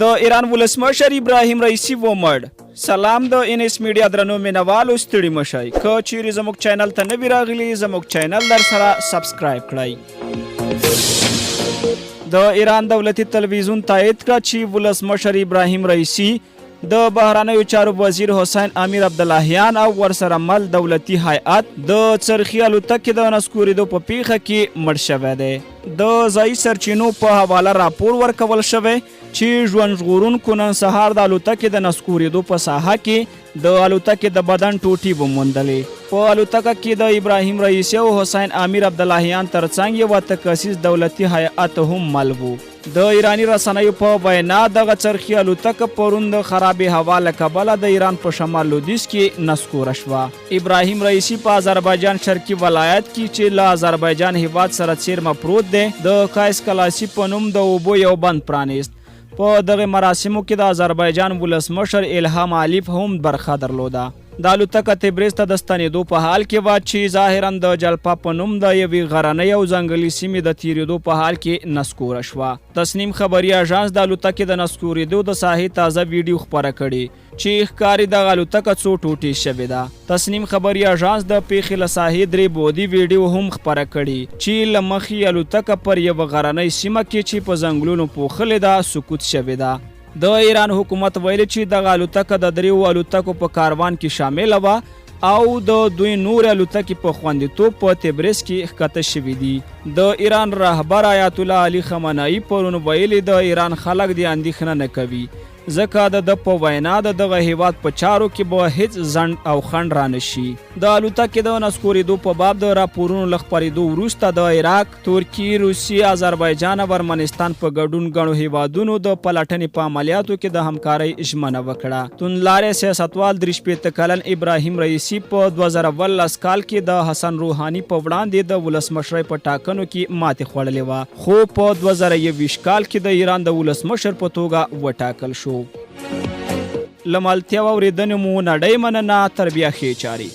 د ایران ولسمشر ابراهیم رئیسی ومړ. سلام د انس میډیا درنو مینوالو ستړي مشئ. که چیرې زموږ چینل ته نوي راغلي زموږ چینل در سره سبسکرایب کړئ. د ایران دولتي تلویزیون تایید کړه چې ولسمشر ابراهیم رئیسی د بهرنیو چارو وزیر حسین امیر عبداللهیان او ورسره مل دولتي هیئت د څرخي الوتکې د نسکورېدو په پیښه کې مړ شوی دی. د ځایي سرچینو په حواله راپور ورکول شوی چې ژوند ژغورونکو نن سهار د الوتکې د نسکورېدو په ساحه کې د الوتکې د بدن ټوټې وموندلې. په الوتکه کې د ابراهیم رئیسی او حسین امیر عبداللهیان ترڅنګ یو تخصیص دولتي هیئت هم مل و. د ایرانی رسنیو په وینا دغه څرخي الوتکه پرون د خرابې هوا له کبله د ایران په شمال لویدیځ کې نسکوره شوه. ابراهیم رئیسی په آذربایجان شرقي ولایت کې چې له آذربایجان هیواد سره څیرمه پروت دی د کایس کلاسي په نوم د اوبو یو بند پرانیست. په دغه مراسمو کې د آذربایجان ولسمشر الهام علیف هم برخه درلوده. د الوتکه تبریز ته د ستنېدو په حال کې وه چې ظاهرا د جلپا په نوم د یوې غرنۍ او ځنګلي سیمې د تیریدو په حال کې نسکوره شوه. تسنیم خبري اژانس د الوتکې د نسکورېدو د ساحې تازه ویډیو خپره کړې چې ښکاري دغه الوتکه څو ټوټې شوې ده. تسنیم خبري اژانس د پیښې له ساحې 3 بعدي ویډیو هم خپره کړې چې له مخې الوتکه پر یوه غرنۍ سیمه کې چې په ځنګلونو پوښلې ده سقوط شوې ده. د ایران حکومت ویلي چې دغه الوتکه د 3 الوتکو په کاروان کې شامل وه او د دوی نور الوتکې په خوندیتوب په تبریز کې ښکته شوي دي. د ایران رهبر آیت الله علي خامنه‌ای پرون ویلي د ایران خلک دې اندېښنه نه کوي ځکه د په وینا د دغه هیواد په چارو کې به هیڅ ځنډ او خنډ رانشي. د الوتکې د نسکورېدو په باب د راپورونو له خپرېدو وروسته د عراق، ترکیې، روسیې، آذربایجان او ارمنستان په ګډون ګڼو هیوادونو د پلټنې په عملیاتو کې د همکارۍ ژمنه وکړه. توندلارې سیاستوال 63 کلن ابراهیم رئیسی په 2019 کال کې د حسن روحاني په وړاندې د ولسمشرۍ په ټاکنو کې ماتې خوړلې وه خو په 2021 کال کې د ایران د ولسمشر په توګه وټاکل شو. له ملتیا واورېدنې مو نړۍ مننه. تر بیا ښې چارې.